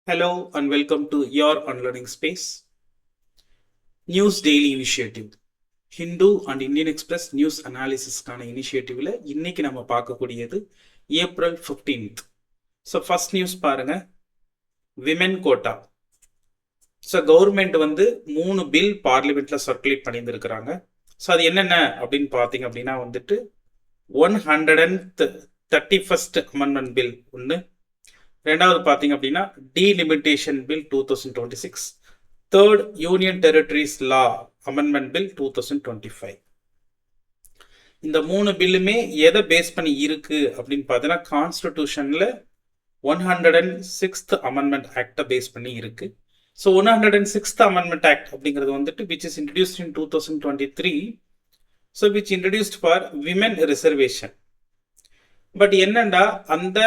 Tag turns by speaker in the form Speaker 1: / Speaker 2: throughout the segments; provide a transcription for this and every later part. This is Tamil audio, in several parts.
Speaker 1: Hello and welcome to your unlearning space. News Daily Initiative. Hindu and Indian Express news அனாலிசிஸ்க்கான இனிஷியேட்டிவ்ல இன்னைக்கு நம்ம பார்க்கக்கூடியது April 15th. So first news பாருங்க, விமென் கோட்டா. ஸோ கவர்மெண்ட் வந்து 3 பில் பார்லிமெண்ட்ல சர்க்குலேட் பண்ணியிருந்திருக்கிறாங்க. ஸோ அது என்னென்ன அப்படின்னு பார்த்தீங்க அப்படின்னா வந்துட்டு 131st அமெண்ட்மெண்ட் பில் ஒன்று, ரெண்டாவது பார்த்தீங்க அப்படின்னா delimitation bill 2026, third union territories law amendment bill 2025. இந்த 3 பில்லுமே எதை பேஸ் பண்ணி இருக்கு அப்படின்னு பார்த்தீங்கன்னா கான்ஸ்டிடியூஷன்ல 106th அமெண்ட்மெண்ட் ஆக்டை பேஸ் பண்ணி இருக்கு. ஸோ 106th அமெண்ட்மெண்ட் ஆக்ட் அப்படிங்கிறது வந்துட்டு which is introduced in 2023. So which introduced for women reservation. But என்னண்டா அந்த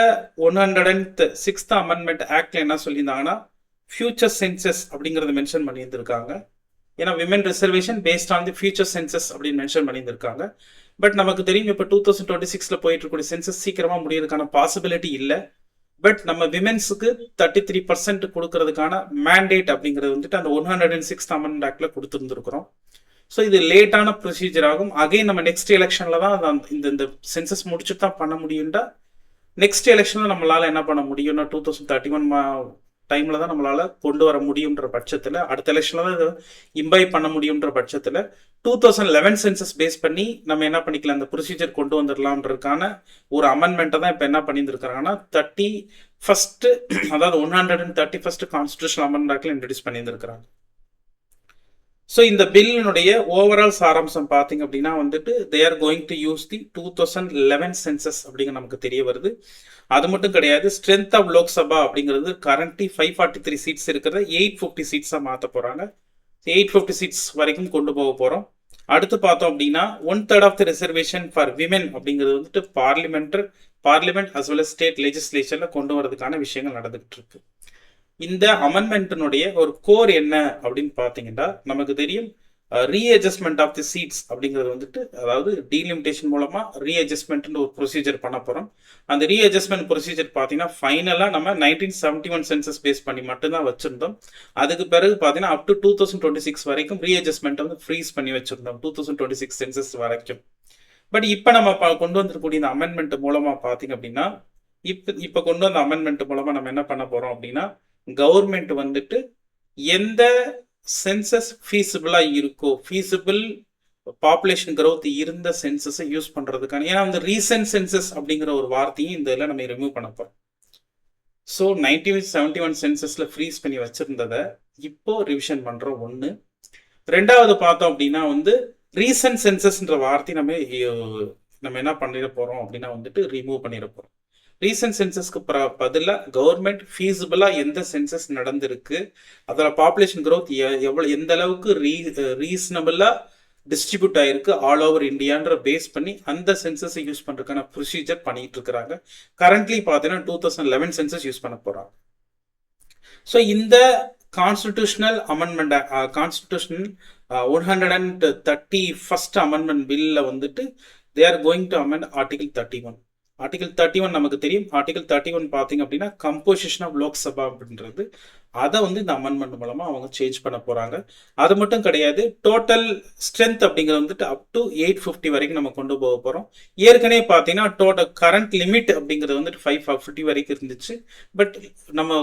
Speaker 1: 106th அமெண்ட்மெண்ட் ஆக்ட்ல என்ன சொல்லியிருந்தாங்கன்னா ஃபியூச்சர் சென்சஸ் அப்படிங்கறத மென்ஷன் பண்ணியிருந்திருக்காங்க. ஏன்னா women reservation based on the future census அப்படின்னு மென்ஷன் பண்ணியிருந்திருக்காங்க. பட் நமக்கு தெரியும் இப்போ 2026ல போயிட்டு இருக்கக்கூடிய சென்சஸ் சீக்கிரமா முடியறதுக்கான பாசிபிலிட்டி இல்லை. பட் நம்ம விமென்ஸுக்கு 33% கொடுக்கறதுக்கான மேண்டேட் அப்படிங்கிறது வந்துட்டு அந்த 106th அமெண்ட்மெண்ட் ஆக்ட்ல கொடுத்துருந்துருக்கிறோம். ஸோ இது லேட்டான ப்ரொசீஜர் ஆகும். அகைன் நம்ம நெக்ஸ்ட் எலெக்ஷன்ல தான் இந்த சென்சஸ் முடிச்சுட்டு தான் பண்ண முடியும்டா. நெக்ஸ்ட் எலெக்ஷன்ல நம்மளால என்ன பண்ண முடியும்னா 2031 டைம்ல தான் நம்மளால கொண்டு வர முடியும்ன்ற பட்சத்துல, அடுத்த எலெக்ஷன்ல தான் இம்பைப் பண்ண முடியும்ன்ற பட்சத்துல 2011 சென்சஸ் பேஸ் பண்ணி நம்ம என்ன பண்ணிக்கலாம், அந்த ப்ரொசீஜர் கொண்டு வந்துடலாம்ன்றதுக்கான ஒரு அமெண்ட்மெண்ட்டை தான் இப்போ என்ன பண்ணியிருந்திருக்காங்கன்னா 31st, அதாவது 131st கான்ஸ்டிடியூஷன் அமெண்ட்மெண்ட் ஆக்ட்ல இன்ட்ரடியூஸ் பண்ணியிருந்திருக்கிறாங்க. ஸோ இந்த பில்லினுடைய ஓவரால் சாராம்சம் பார்த்தீங்க அப்படின்னா வந்துட்டு they are going to use the 2011 census அப்படிங்கிற நமக்கு தெரிய வருது. அது மட்டும் கிடையாது, ஸ்ட்ரென்த் ஆஃப் லோக்சபா அப்படிங்கிறது கரண்ட்லி 543 சீட்ஸ் இருக்கிறத 850 சீட்ஸாக மாற்ற போகிறாங்க. 850 சீட்ஸ் வரைக்கும் கொண்டு போக போகிறோம். அடுத்து பார்த்தோம் அப்படின்னா 1/3 of the reservation for women அப்படிங்கிறது வந்துட்டு parliament as well as state லெஜிஸ்லேஷன்ல கொண்டு வரதுக்கான விஷயங்கள் நடந்துகிட்டு இருக்கு. இந்த அமெண்ட்மெண்ட்டினுடைய ஒரு கோர் என்ன அப்படின்னு பார்த்தீங்கன்னா நமக்கு தெரியும், ரீஅட்ஜஸ்ட்மெண்ட் ஆஃப் தி சீட்ஸ் அப்படிங்கிறது வந்துட்டு, அதாவது டீலிமிட்டேஷன் மூலமா ரீஅட்ஜஸ்ட்மெண்ட் ஒரு ப்ரொசீஜர் பண்ண போறோம். அந்த ரீஅட்ஜஸ்ட்மெண்ட் ப்ரொசீஜர் பார்த்தீங்கன்னா ஃபைனலா நம்ம 1971 சென்சஸ் பேஸ் பண்ணி மட்டும்தான் வச்சிருந்தோம். அதுக்கு பிறகு பார்த்தீங்கன்னா அப் டு 2026 வரைக்கும் ரீஅட்ஜஸ்ட்மெண்ட் வந்து ஃப்ரீஸ் பண்ணி வச்சிருந்தோம் 2026 சென்சஸ் வரைக்கும். பட் இப்போ நம்ம கொண்டு வந்திருக்கக்கூடிய இந்த அமெண்ட்மெண்ட் மூலமா பார்த்தீங்க அப்படின்னா இப்போ கொண்டு வந்த அமெண்ட்மெண்ட் மூலமா நம்ம என்ன பண்ண போறோம் அப்படின்னா, கவர்மெண்ட் வந்துட்டு எந்த சென்சஸ் ஃபீஸிபிளா இருக்கோ, ஃபீஸிபிள் பாப்புலேஷன் growth இருந்த சென்சஸை யூஸ் பண்றதுக்கான, ஏன்னா அந்த ரீசன்ட் சென்சஸ் அப்படிங்கிற ஒரு வார்த்தையும் இந்த இதில் நம்ம ரிமூவ் பண்ண போறோம். ஸோ 1971 சென்சஸ்ல ஃப்ரீஸ் பண்ணி வச்சிருந்ததை இப்போ ரிவிஷன் பண்றோம். ஒன்று. ரெண்டாவது பார்த்தோம் அப்படின்னா வந்து ரீசன்ட் சென்சஸ்ன்ற வார்த்தை நம்ம என்ன பண்ணிட போறோம் அப்படின்னா வந்துட்டு ரிமூவ் பண்ணிட போறோம். ரீசன்ட் சென்சஸ்க்கு பதிலாக கவர்மெண்ட் ஃபீஸிபிளா எந்த சென்சஸ் நடந்திருக்கு, அதோட பாப்புலேஷன் growth எந்த அளவுக்கு ரீசனபிளா டிஸ்ட்ரிபியூட் ஆயிருக்கு ஆல் ஓவர் இந்தியான்ற பேஸ் பண்ணி அந்த சென்சஸை யூஸ் பண்றதுக்கான ப்ரொசீஜர் பண்ணிட்டு இருக்கிறாங்க. கரண்ட்லி பார்த்தீங்கன்னா 2011 சென்சஸ் யூஸ் பண்ண போறாங்க. ஸோ இந்த constitutional amendment, constitutional 131st amendment பில்ல வந்துட்டு they are going to amend article 31. Article 31 நமக்கு தெரியும். ஆர்டிகல் 31 பார்த்தீங்க அப்படின்னா கம்போசிஷன் ஆஃப் லோக்சபா அப்படின்றது, அதை வந்து இந்த அமெண்ட்மெண்ட் மூலமா அவங்க சேஞ்ச் பண்ண போறாங்க. அது மட்டும் கிடையாது, டோட்டல் ஸ்ட்ரென்த் அப்படிங்கிறது வந்துட்டு அப் டு 850 வரைக்கும் நம்ம கொண்டு போக போறோம். ஏற்கனவே பார்த்தீங்கன்னா டோட்டல் கரண்ட் லிமிட் அப்படிங்கிறது வந்துட்டு 550 வரைக்கும் இருந்துச்சு. பட் நம்ம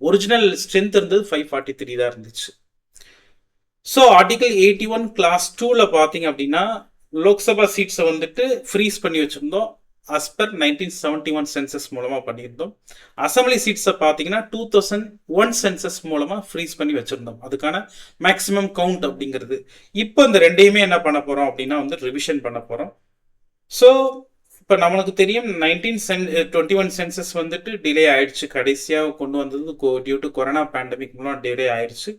Speaker 1: ஒரிஜினல் ஸ்ட்ரென்த் இருந்தது 543 தான் இருந்துச்சு. ஸோ ஆர்டிகல் 81 கிளாஸ் 2ல பார்த்தீங்க அப்படின்னா லோக்சபா சீட்ஸை வந்துட்டு ஃப்ரீஸ் பண்ணி வச்சிருந்தோம். அஸ் பர் 1971 சென்சஸ் மூலமா பண்ணியிருந்தோம். அசம்பிளி சீட்ஸை பார்த்தீங்கன்னா 2001 சென்சஸ் மூலமா ஃப்ரீஸ் பண்ணி வச்சிருந்தோம். அதுக்கான மேக்சிமம் கவுண்ட் அப்படிங்கிறது இப்போ இந்த ரெண்டையுமே என்ன பண்ண போறோம் அப்படின்னா வந்து ரிவிஷன் பண்ண போறோம். ஸோ இப்போ நம்மளுக்கு தெரியும் 1921 சென்சஸ் வந்துட்டு டிலே ஆயிடுச்சு. கடைசியாக கொண்டு வந்தது டியூ டு கொரோனா பேண்டமிக் மூலம் டிலே ஆயிடுச்சு.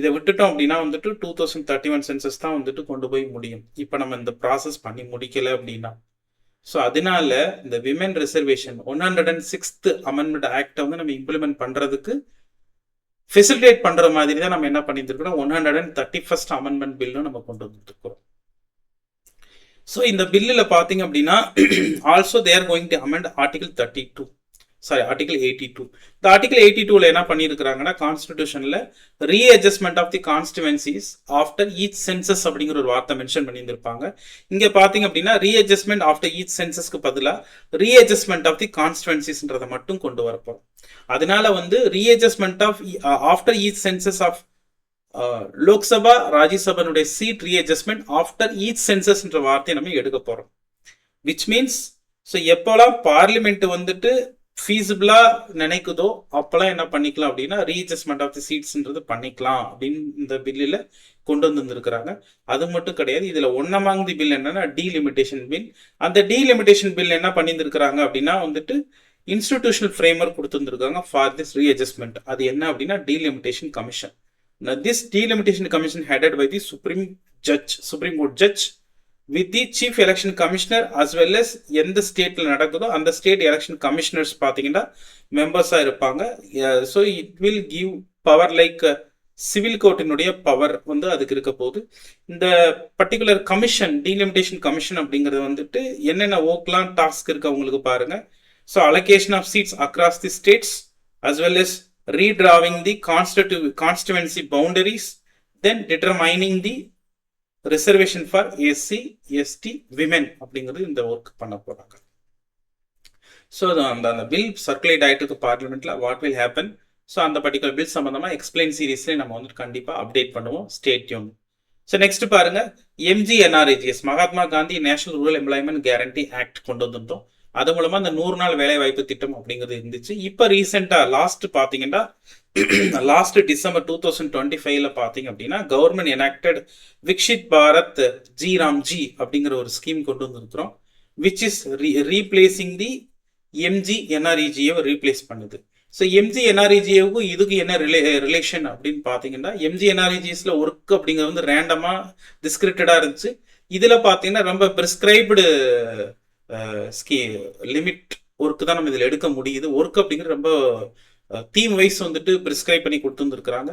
Speaker 1: இதை விட்டுட்டோம் அப்படின்னா வந்துட்டு 2031 சென்சஸ் தான் வந்துட்டு கொண்டு போய் முடியும். இப்போ நம்ம இந்த ப்ராசஸ் பண்ணி முடிக்கல அப்படின்னா, ஸோ அதனால இந்த விமென் ரிசர்வேஷன் 106th அமெண்ட்மெண்ட் ஆக்டை வந்து நம்ம இம்ப்ளிமெண்ட் பண்றதுக்கு ஃபெசிலிட்டேட் பண்ற மாதிரி தான் நம்ம என்ன பண்ணிட்டு இருக்கோம், 131st அமெண்ட்மெண்ட் பில்லும் நம்ம கொண்டு வந்துட்டு இருக்கோம். ஸோ இந்த பில்லில் பார்த்தீங்க அப்படின்னா also they're going to amend article 32. Article 82. இந்த ஆர்டிகல் 82ல என்ன பண்ணியிருக்கிறாங்கன்னா கான்ஸ்டிடியூஷன்ல readjustment of the constituencies after each census அப்படிங்கிற ஒரு வார்த்தை மென்ஷன் பண்ணியிருந்திருப்பாங்க. இங்க பாத்தீங்க அப்படின்னா ரீஅட்ஜஸ்ட்மெண்ட் ஆஃப்டர் ஈச் சென்சஸ்க்கு பதிலாக ரீஅட்ஜஸ்ட்மெண்ட் ஆஃப் தி கான்ஸ்டிடுவன்சிஸ்ன்றதை மட்டும் கொண்டு வரப்போம். அதனால வந்து readjustment of after each census of Lok Sabha ராஜ்யசபனுடைய சீட் ரீஅட்ஜஸ்ட்மெண்ட் ஆஃப்டர் ஈச் சென்சஸ்ன்ற வார்த்தையை நம்ம எடுக்க போறோம். விச் மீன்ஸ் ஸோ எப்போல்லாம் பார்லிமெண்ட் வந்துட்டு ஃபீஸிபிளா நினைக்குதோ அப்பெல்லாம் என்ன பண்ணிக்கலாம் அப்படின்னா ரீஅட்ஜஸ்ட்மெண்ட் ஆஃப் தி சீட்ஸ்ன்றது பண்ணிக்கலாம் அப்படின்னு இந்த பில்லில் கொண்டு வந்திருக்கிறாங்க. அது மட்டும் கிடையாது, இதுல ஒன் அமாங் தி பில் என்னன்னா டீலிமிட்டேஷன் பில். அந்த டீலிமிட்டேஷன் பில் என்ன பண்ணியிருக்கிறாங்க அப்படின்னா வந்துட்டு இன்ஸ்டிடியூஷனல் ஃப்ரேம்வொர்க் கொடுத்துருக்காங்க ஃபார் திஸ் ரீஅட்ஜஸ்ட்மெண்ட். அது என்ன அப்படின்னா delimitation commission. This delimitation commission headed by the Supreme Court judge with the chief election commissioner as well as எந்த ஸ்டேட்ல நடக்குதோ அந்த ஸ்டேட் எலெக்ஷன் கமிஷனர்ஸ் பாத்தீங்கன்னா மெம்பர்ஸா இருப்பாங்க. So it will give power like civil கோர்ட்டினுடைய பவர் வந்து அதுக்கு இருக்க போகுது. இந்த பர்டிகுலர் கமிஷன் டீலிமிட்டேஷன் கமிஷன் அப்படிங்கிறது வந்துட்டு என்னென்ன ஒர்க்லாம் டாஸ்க் இருக்கு அவங்களுக்கு பாருங்க. So allocation of seats across the states as well as redrawing the constituency boundaries, then determining the reservation for SC, ST, women அப்படிங்கிறது இந்த ஒர்க் பண்ண போறாங்க. ஸோ அந்த பில் சர்க்குலேட் ஆயிட்டு இருக்கு பார்லிமெண்ட்ல. What will happen? ஸோ அந்த பர்டிகுலர் பில் சம்பந்தமா எக்ஸ்பிளைன் சீரீஸ்ல நம்ம வந்து கண்டிப்பா அப்டேட் பண்ணுவோம். Stay tune. ஸோ நெக்ஸ்ட் பாருங்க, MGNRGS Mahatma Gandhi national rural employment guarantee act கொண்டு வந்திருந்தோம். அது மூலமா அந்த 100 நாள் வேலை வாய்ப்பு திட்டம் அப்படிங்கிறது இருந்துச்சு. இப்ப ரீசெண்டா லாஸ்ட் பாத்தீங்கன்னா லாஸ்ட் டிசம்பர் 2025ல பாத்தீங்க அப்படின்னா government enacted Viksit Bharat G Ramji அப்படிங்கிற ஒரு ஸ்கீம் கொண்டு வந்திருக்கிறோம். Which is replacing the MGNREGA replace பண்ணுது. ஸோ MGNREGAவுக்கும் இதுக்கு என்ன ரிலேஷன் அப்படின்னு பாத்தீங்கன்னா MGNREGSல ஒர்க் அப்படிங்கிறது வந்து ரேண்டமா டிஸ்கிரிப்டடா இருந்துச்சு. இதுல பாத்தீங்கன்னா ரொம்ப பிரிஸ்கிரைப்டு லிமிட் ஒர்க் தான் நம்ம இதில் எடுக்க முடியுது. ஒர்க் அப்படிங்கிறது ரொம்ப தீம் வைஸ் வந்துட்டு பிரிஸ்கிரைப் பண்ணி கொடுத்துருந்துருக்காங்க.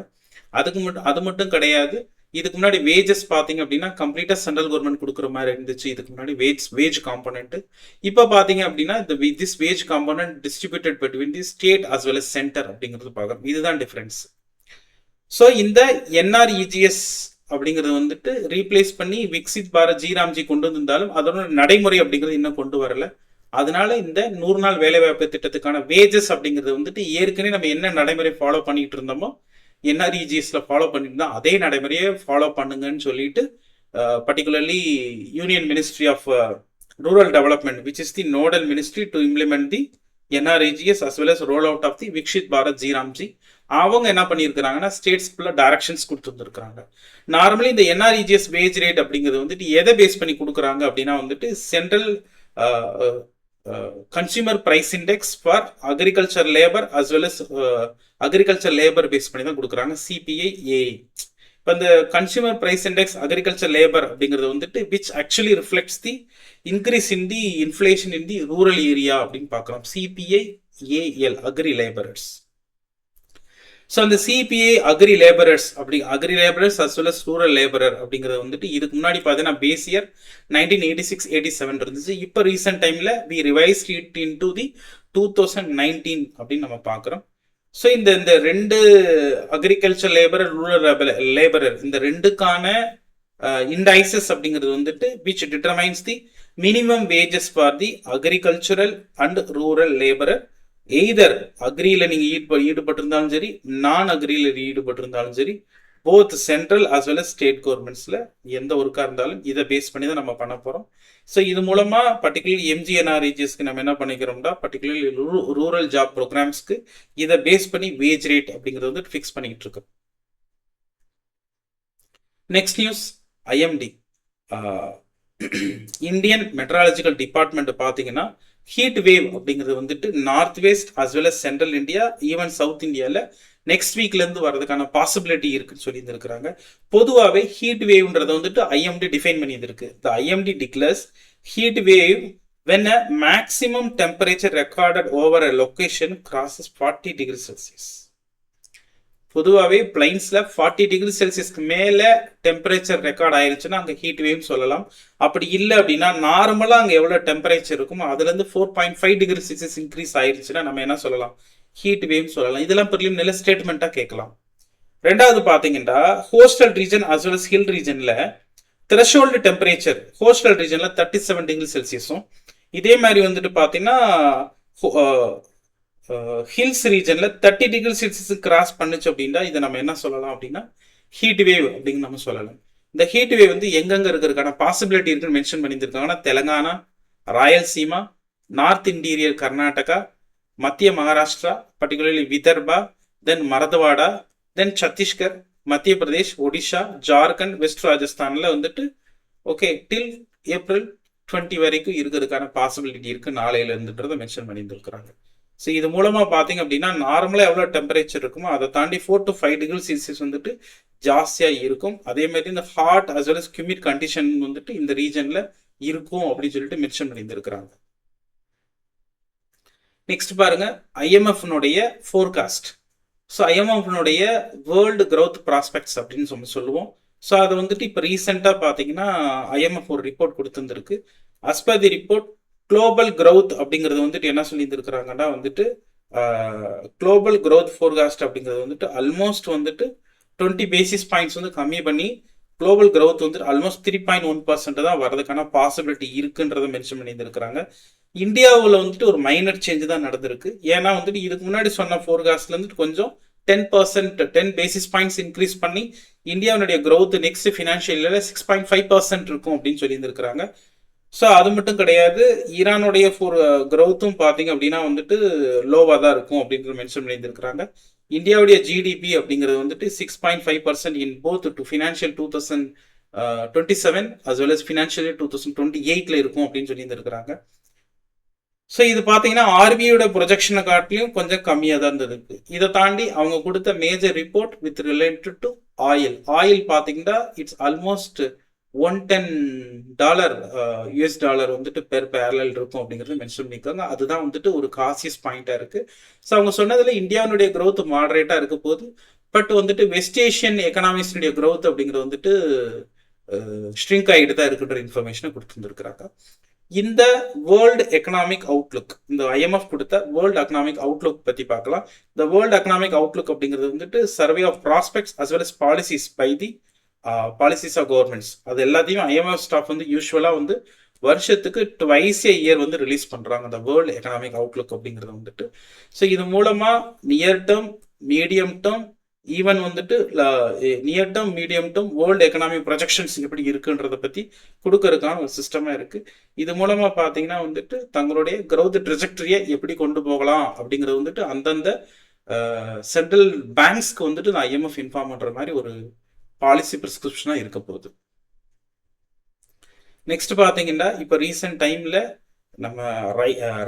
Speaker 1: அது மட்டும் கிடையாது, இதுக்கு முன்னாடி வேஜஸ் பார்த்தீங்க அப்படின்னா கம்ப்ளீட்டாக சென்ட்ரல் கவர்மெண்ட் கொடுக்குற மாதிரி இருந்துச்சு. இதுக்கு முன்னாடி வேஜ் காம்பனண்ட். இப்போ பார்த்தீங்க அப்படின்னா this wage component distributed between the state as well as centre அப்படிங்கிறது பார்க்குறோம். இதுதான் டிஃபரன்ஸ். ஸோ இந்த NREGS அப்படிங்கிறது வந்துட்டு ரீப்ளேஸ் பண்ணி விக்சித் பாரத் ஜிராம்ஜி கொண்டு வந்திருந்தாலும் அதோட நடைமுறை அப்படிங்கிறது இன்னும் கொண்டு வரல. அதனால இந்த 100 நாள் வேலைவாய்ப்பு திட்டத்துக்கான வேஜஸ் அப்படிங்கிறது வந்துட்டு ஏற்கனவே நம்ம என்ன நடைமுறை ஃபாலோ பண்ணிட்டு இருந்தோமோ NREGSல ஃபாலோ பண்ணிட்டு இருந்தோம் அதே நடைமுறையை ஃபாலோ பண்ணுங்கன்னு சொல்லிட்டு particularly union ministry of rural development which is the nodal ministry to implement the NREGS as well as roll out of the Viksit Bharat G RAM G அவங்க என்ன பண்ணியிருக்கிறாங்கன்னா ஸ்டேட்ஸ்குள்ள டைரக்ஷன்ஸ் கொடுத்துருந்துருக்காங்க. நார்மலி இந்த NREGS வேஜ் ரேட் அப்படிங்கிறது வந்துட்டு எதை பேஸ் பண்ணி கொடுக்குறாங்க அப்படின்னா வந்துட்டு central consumer price index for agriculture labour as well as agriculture labour base பண்ணி தான் கொடுக்குறாங்க, CPI AA. இப்போ இந்த consumer price index agriculture labour அப்படிங்கிறது வந்துட்டு which actually reflects the increase in the inflation in the rural area அப்படின்னு பார்க்குறோம். CPI AL agri labourers. So அந்த CPI agri labourers as well as rural labourer அப்படிங்கிறது வந்துட்டு இதுக்கு முன்னாடி பார்த்தீங்கன்னா பேஸ் இயர் 1986-87 இருந்துச்சு. இப்போ ரீசெண்ட் டைம்ல we revised it in to the 2019 அப்படின்னு நம்ம பார்க்குறோம். ஸோ இந்த ரெண்டு அக்ரிகல்ச்சர் லேபரர் ரூரல் லேபரர் இந்த ரெண்டுக்கான இண்டைசஸ் அப்படிங்கிறது வந்துட்டு which determines the minimum wages for the agricultural and rural labourer. Either அக்ரியில நீங்க ஈடுபட்டிருந்தாலும் சரி, நான் அக்ரியில ஈடுபட்டிருந்தாலும் சரி, both central as well as state கவர்மெண்ட்ஸ்ல எந்த ஒர்க்கா இருந்தாலும் இதை பேஸ் பண்ணி தான் நம்ம பண்ண போறோம். ஸோ இது மூலமா பர்டிகுலர்லி MGNREGSக்கு நம்ம என்ன பண்ணிக்கிறோம்னா பர்டிகுலர்லி ரூரல் ஜாப் ப்ரோக்ராம்ஸ்க்கு இதை பேஸ் பண்ணி வேஜ் ரேட் அப்படிங்கிறது வந்து ஃபிக்ஸ் பண்ணிட்டு இருக்கோம். Next news, IMD Indian meteorological department பார்த்தீங்கன்னா ஹீட் வேவ் அப்படிங்கிறது வந்துட்டு north west as well as central India even south இந்தியாவில் நெக்ஸ்ட் வீக்ல இருந்து வரதுக்கான பாசிபிலிட்டி இருக்குன்னு சொல்லி இருந்திருக்கிறாங்க. பொதுவாகவே ஹீட் வேவ்ன்றதை வந்துட்டு IMD டிஃபைன் பண்ணியிருக்கு. The IMD declares heat wave when a maximum temperature recorded over a location crosses 40 degrees Celsius. பொதுவாகவே பிளைன்ஸில் 40 டிகிரி செல்சியஸ்க்கு மேலே டெம்பரேச்சர் ரெக்கார்ட் ஆயிருச்சுன்னா அங்கே ஹீட் வேவ்னு சொல்லலாம். அப்படி இல்லை அப்படின்னா நார்மலாக அங்கே எவ்வளோ டெம்பரேச்சர் இருக்குமோ அதுலேருந்து 4.5 டிகிரி செல்சியஸ் இன்க்ரீஸ் ஆயிருச்சுன்னா நம்ம என்ன சொல்லலாம், ஹீட் வேவ்னு சொல்லலாம். இதெல்லாம் பெரிய நல்ல ஸ்டேட்மெண்ட்டாக கேட்கலாம். ரெண்டாவது பார்த்தீங்கன்னா coastal region as well as hill ரீஜனில் த்ரெஷோல்டு டெம்பரேச்சர் கோஸ்டல் ரீஜனில் 37 டிகிரி செல்சியஸும், இதே மாதிரி வந்துட்டு பார்த்தீங்கன்னா ஹில்ஸ் ரீஜனில் 30 டிகிரி செல்சியஸ் கிராஸ் பண்ணுச்சு அப்படின்னா இதை நம்ம என்ன சொல்லலாம் அப்படின்னா ஹீட் வேவ் அப்படின்னு நம்ம சொல்லலாம். இந்த ஹீட் வேவ் வந்து எங்கெங்க இருக்கிறதுக்கான பாசிபிலிட்டி இருக்குன்னு மென்ஷன் பண்ணியிருக்காங்கன்னா தெலங்கானா, ராயல்சீமா, நார்த் இன்டீரியர் கர்நாடகா, மத்திய மகாராஷ்டிரா, பர்டிகுலர்லி விதர்பா, தென் மரத்வாடா, தென் சத்தீஸ்கர், மத்திய பிரதேஷ், ஒடிஷா, ஜார்க்கண்ட், வெஸ்ட் ராஜஸ்தான்ல வந்துட்டு ஓகே டில் ஏப்ரல் 20 வரைக்கும் இருக்கிறதுக்கான பாசிபிலிட்டி இருக்கு நாளையில இருந்துன்றதை மென்ஷன் பண்ணியிருக்கிறாங்க. ஸோ இது மூலமாக பார்த்தீங்க அப்படின்னா நார்மலாக எவ்வளோ டெம்பரேச்சர் இருக்குமோ அதை தாண்டி 4 to 5 டிகிரி செல்சியஸ் வந்துட்டு ஜாஸ்தியாக இருக்கும். அதே மாதிரி இந்த hot as well as humid condition வந்துட்டு இந்த ரீஜனில் இருக்கும் அப்படின்னு சொல்லிட்டு மென்ஷன் பண்ணியிருக்கிறாங்க. நெக்ஸ்ட் பாருங்க ஐஎம்எஃப்னுடைய ஃபோர்காஸ்ட். ஸோ ஐஎம்எஃப்னுடைய வேர்ல்டு க்ரோத் ப்ராஸ்பெக்ட்ஸ் அப்படின்னு சொல்லுவோம். ஸோ அதை வந்துட்டு இப்போ ரீசெண்டாக பார்த்தீங்கன்னா ஐஎம்எஃப் ஒரு ரிப்போர்ட் கொடுத்துருந்துருக்கு. As per the report global growth அப்படிங்கிறது வந்துட்டு என்ன சொல்லியிருந்துருக்குறாங்கன்னா வந்துட்டு குளோபல் க்ரோத் ஃபோர்காஸ்ட் அப்படிங்கிறது வந்துட்டு ஆல்மோஸ்ட் வந்துட்டு 20 பேசிஸ் பாயிண்ட்ஸ் வந்து கம்மி பண்ணி குளோபல் க்ரோத் வந்துட்டு ஆல்மோஸ்ட் 3.1% தான் வரதுக்கான பாசிபிலிட்டி இருக்குன்றதை மென்ஷன் பண்ணியிருந்துருக்குறாங்க. இந்தியாவில் வந்துட்டு ஒரு மைனர் சேஞ்ச் தான் நடந்திருக்கு. ஏன்னா வந்துட்டு இதுக்கு முன்னாடி சொன்ன ஃபோர்காஸ்ட்ல வந்துட்டு கொஞ்சம் 10 பேசிஸ் பாயிண்ட்ஸ் இன்க்ரீஸ் பண்ணி இந்தியாவுடைய க்ரோத் நெக்ஸ்ட் ஃபினான்ஷியல் இயரில் 6.5% இருக்கும் அப்படின்னு சொல்லியிருந்துருக்குறாங்க. ஸோ அது மட்டும் கிடையாது, ஈரானுடைய க்ரோத்தும் பார்த்தீங்க அப்படின்னா வந்துட்டு லோவாக தான் இருக்கும் அப்படின்ற மென்ஷன் பண்ணியிருந்துருக்குறாங்க. இந்தியாவுடைய ஜிடிபி அப்படிங்கிறது வந்துட்டு 6.5% in both to financial 2027 as well as financial 2028 இருக்கும் அப்படின்னு சொல்லியிருந்துருக்குறாங்க. ஸோ இது பார்த்தீங்கன்னா ஆர்பிஐயோட ப்ரொஜெக்ஷனை காட்டிலையும் கொஞ்சம் கம்மியாக தான் இருந்தது. இதை தாண்டி அவங்க கொடுத்த major report with related to oil பார்த்தீங்கன்னா இட்ஸ் ஆல்மோஸ்ட் $110 US வந்துட்டு பெர் பேரல் இருக்கும் அப்படிங்கிறது மென்ஷன் பண்ணியிருக்காங்க. அதுதான் வந்துட்டு ஒரு காசியஸ் பாயிண்டா இருக்கு. ஸோ அவங்க சொன்னதுல இந்தியாவுடைய க்ரோத் மாடரேட்டா இருக்க போது, பட் வந்துட்டு வெஸ்ட் ஏஷியன் எக்கனாமிக்ஸுடைய க்ரோத் அப்படிங்கிறது வந்துட்டு ஷ்ரிங்க் ஆகிட்டு தான் இருக்குன்ற இன்ஃபர்மேஷனை கொடுத்துருந்துருக்குறாங்க. இந்த வேர்ல்டு எக்கனாமிக் அவுட்லுக், இந்த ஐஎம்எஃப் கொடுத்த வேர்ல்டு எக்கனாமிக் அவுட்லுக் பத்தி பார்க்கலாம். இந்த வேர்ல்டு எக்கனாமிக் அவுட்லுக் அப்படிங்கிறது வந்துட்டு survey of prospects as well as policies by the policies of governments. அது எல்லாத்தையும் ஐஎம்எஃப் ஸ்டாஃப் வந்து யூஸ்வலாக வந்து வருஷத்துக்கு ட்வைஸ் ஏ இயர் வந்து ரிலீஸ் பண்ணுறாங்க அந்த வேர்ல்டு எக்கனாமிக் அவுட்லுக் அப்படிங்கிறது வந்துட்டு. ஸோ இது மூலமாக near term, medium term, even வந்துட்டு near term, medium term world economic projections எப்படி இருக்குன்றதை பற்றி கொடுக்கறதுக்கான ஒரு சிஸ்டமாக இருக்குது. இது மூலமாக பார்த்தீங்கன்னா வந்துட்டு தங்களுடைய க்ரோத் ட்ரெஜெக்டரியை எப்படி கொண்டு போகலாம் அப்படிங்கிறது வந்துட்டு அந்தந்த சென்ட்ரல் பேங்க்ஸ்க்கு வந்துட்டு நான் ஐஎம்எஃப் இன்ஃபார்ம் பண்ணுற மாதிரி ஒரு பாலிசி பிரிஸ்கிரிப்ஷனாக இருக்க போகுது. நெக்ஸ்ட் பார்த்தீங்கன்னா இப்போ ரீசெண்ட் டைமில் நம்ம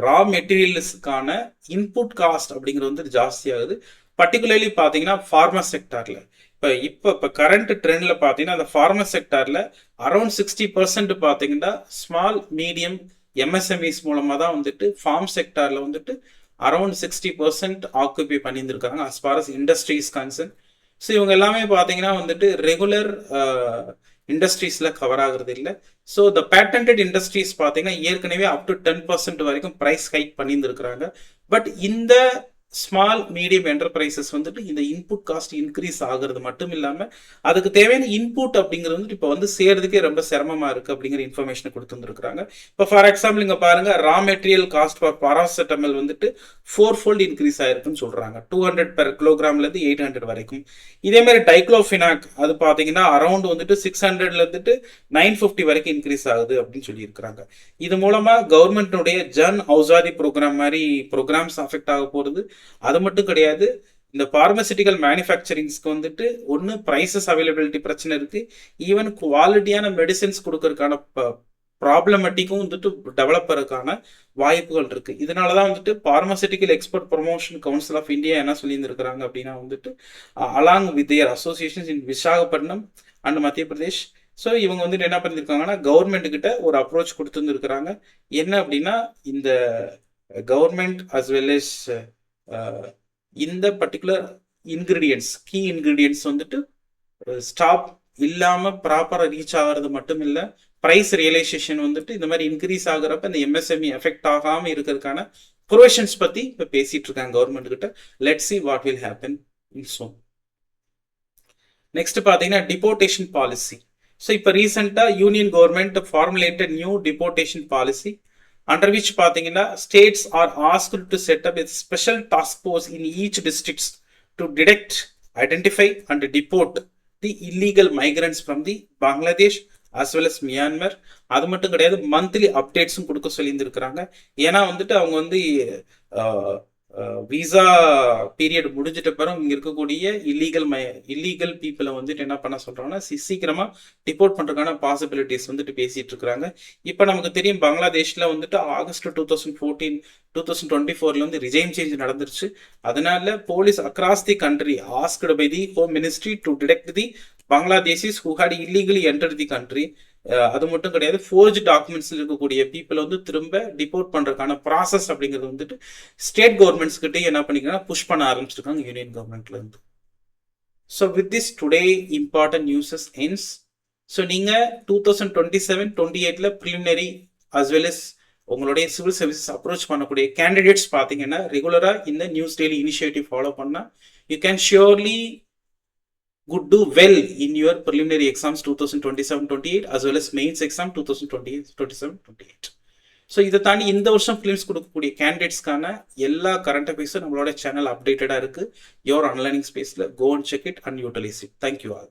Speaker 1: ரா மெட்டீரியல்ஸுக்கான இன்புட் காஸ்ட் அப்படிங்கிறது வந்து ஜாஸ்தி ஆகுது. பர்டிகுலர்லி பார்த்தீங்கன்னா ஃபார்மர் செக்டாரில் இப்போ கரண்ட் ட்ரெண்டில் பார்த்தீங்கன்னா அந்த ஃபார்மர் செக்டாரில் அரௌண்ட் 60% பார்த்தீங்கன்னா ஸ்மால் மீடியம் எம்எஸ்எம்இஸ் மூலமாக தான் வந்துட்டு ஃபார்ம் செக்டாரில் வந்துட்டு அரௌண்ட் 60% ஆக்குபை பண்ணியிருந்திருக்காங்க as far as industries concern. So இவங்க எல்லாமே பார்த்தீங்கன்னா வந்துட்டு ரெகுலர் இண்டஸ்ட்ரீஸில் கவர் ஆகுறது இல்லை. ஸோ த பேட்டன்டட் இண்டஸ்ட்ரீஸ் பார்த்தீங்கன்னா ஏற்கனவே அப் டு 10% வரைக்கும் ப்ரைஸ் ஹைக் பண்ணியிருந்துருக்குறாங்க. பட் இந்த ஸ்மால் மீடியம் என்டர்பிரைசஸ் வந்துட்டு இந்த இன்புட் காஸ்ட் இன்க்ரீஸ் ஆகுறது மட்டும் இல்லாமல் அதுக்கு தேவையான இன்புட் அப்படிங்கிறது வந்துட்டு இப்போ வந்து சேர்றதுக்கே ரொம்ப சிரமமாக இருக்குது அப்படிங்கிற இன்ஃபர்மேஷனை கொடுத்துருந்துருக்காங்க. இப்போ ஃபார் எக்ஸாம்பிள் இங்கே பாருங்க, ரா மெட்டீரியல் காஸ்ட் ஃபார் பாராசெட்டமல் வந்துட்டு 4-fold இன்க்ரீஸ் ஆயிருக்குன்னு சொல்கிறாங்க. 200 per kilogramலேருந்து 800 வரைக்கும். இதேமாதிரி டைக்ளோஃபினாக் அது பார்த்தீங்கன்னா அரௌண்ட் வந்துட்டு 600லேருந்துட்டு 950 வரைக்கும் இன்க்ரீஸ் ஆகுது அப்படின்னு சொல்லியிருக்கிறாங்க. இது மூலமாக கவர்மெண்ட்டுடைய ஜன் ஔசாதி ப்ரோக்ராம் மாதிரி ப்ரோக்ராம்ஸ் அஃபெக்ட் ஆக போகிறது. அது மட்டும் கிடையாது, இந்த பார்மசிட்டிக்கல் மேனுஃபேக்சரிங்ஸ்க்கு வந்துட்டு ஒன்று ப்ரைஸஸ் அவைலபிலிட்டி பிரச்சனை இருக்கு, ஈவன் குவாலிட்டியான மெடிசின்ஸ் கொடுக்கறதுக்கான ப்ராப்ளமேட்டிக்கும் வந்துட்டு டெவலப்பருக்கான வாய்ப்புகள் இருக்கு. இதனாலதான் வந்துட்டு pharmaceutical export promotion council of India என்ன சொல்லியிருந்திருக்கிறாங்க அப்படின்னா வந்துட்டு along with their associations in Visakhapatnam and Madhya Pradesh. So இவங்க வந்துட்டு என்ன பண்ணியிருக்காங்கன்னா கவர்மெண்ட் கிட்ட ஒரு அப்ரோச் கொடுத்துருந்துருக்குறாங்க. என்ன அப்படின்னா இந்த கவர்மெண்ட் அஸ் வெல் எஸ் இந்த பர்டிகுலர் இன்கிரீடியன்ஸ் கீ இன்கிரீடியன்ஸ் வந்துட்டு ஸ்டாப் இல்லாமல் ப்ராப்பராக ரீச் ஆகிறது மட்டும் இல்லை, ப்ரைஸ் ரியலைசேஷன் வந்துட்டு இந்த மாதிரி இன்க்ரீஸ் ஆகுறப்ப இந்த எம்எஸ்எம்இ எஃபெக்ட் ஆகாமல் இருக்கிறதுக்கான ப்ரொவிஷன்ஸ் பற்றி இப்போ பேசிட்டு இருக்காங்க கவர்மெண்ட் கிட்ட. Let's see what will happen in soon. Next பார்த்தீங்கன்னா டிபோர்டேஷன் பாலிசி. ஸோ இப்போ ரீசெண்டாக union government formulated new deportation policy under which பார்த்தீங்கன்னா states are asked to set up a special task force in each districts to detect, identify and deport the illegal migrants from the Bangladesh as well as Myanmar. அது மட்டும் கிடையாது, மந்த்லி அப்டேட்ஸும் கொடுக்க சொல்லியிருந்துருக்கிறாங்க. ஏன்னா வந்துட்டு அவங்க வந்து விசா பீரியட் முடிஞ்சிட்ட பிறகு இங்கே இருக்கக்கூடிய இல்லீகல் பீப்புளை வந்துட்டு என்ன பண்ண சொல்கிறாங்கன்னா சீக்கிரமாக டிபோர்ட் பண்ணுறதுக்கான பாசிபிலிட்டிஸ் வந்துட்டு பேசிகிட்டு இருக்கிறாங்க. இப்போ நமக்கு தெரியும் பங்களாதேஷில் வந்துட்டு ஆகஸ்ட் 2024 வந்து ரிஜைம் சேஞ்ச் நடந்துருச்சு. அதனால police across the country asked by the home ministry to detect the Bangladeshis who had illegally enter the country. அது மட்டும் கிடையாது, ஃபோர்ஜ் டாக்குமெண்ட்ஸ்ல இருக்கக்கூடிய பீப்புளை வந்து திரும்ப டிபோர்ட் பண்றதுக்கான ப்ராசஸ் அப்படிங்கிறது வந்துட்டு ஸ்டேட் கவர்மெண்ட்ஸ் கிட்டே என்ன பண்ணிக்கிறாங்க, புஷ் பண்ண ஆரம்பிச்சிருக்காங்க யூனியன் கவர்மெண்ட்ல இருந்து. So with this today important newses ends. So நீங்க 2027-28 ப்ரிலிமினரி அஸ் வெல் அஸ் உங்களுடைய சிவில் சர்வீசஸ் அப்ரோச் பண்ணக்கூடிய கேண்டிடேட்ஸ் பார்த்தீங்கன்னா ரெகுலரா இந்த நியூஸ் டெய்லி இனிஷியேட்டிவ் ஃபாலோ பண்ணா you can surely could do well in your preliminary exams 2027-28 as well as mains exam 2027-28. So இதை தாண்டி இந்த வருஷம் ஃபிலிம்ஸ் கொடுக்கக்கூடிய கேண்டிடேட்ஸ்க்கான எல்லா கரண்ட் அஃபேர்ஸும் நம்மளோட சேனல் அப்டேட்டடாக இருக்குது. யோர் ஆன்லைனிங் ஸ்பேஸில் go and check it and utilise it. Thank you all.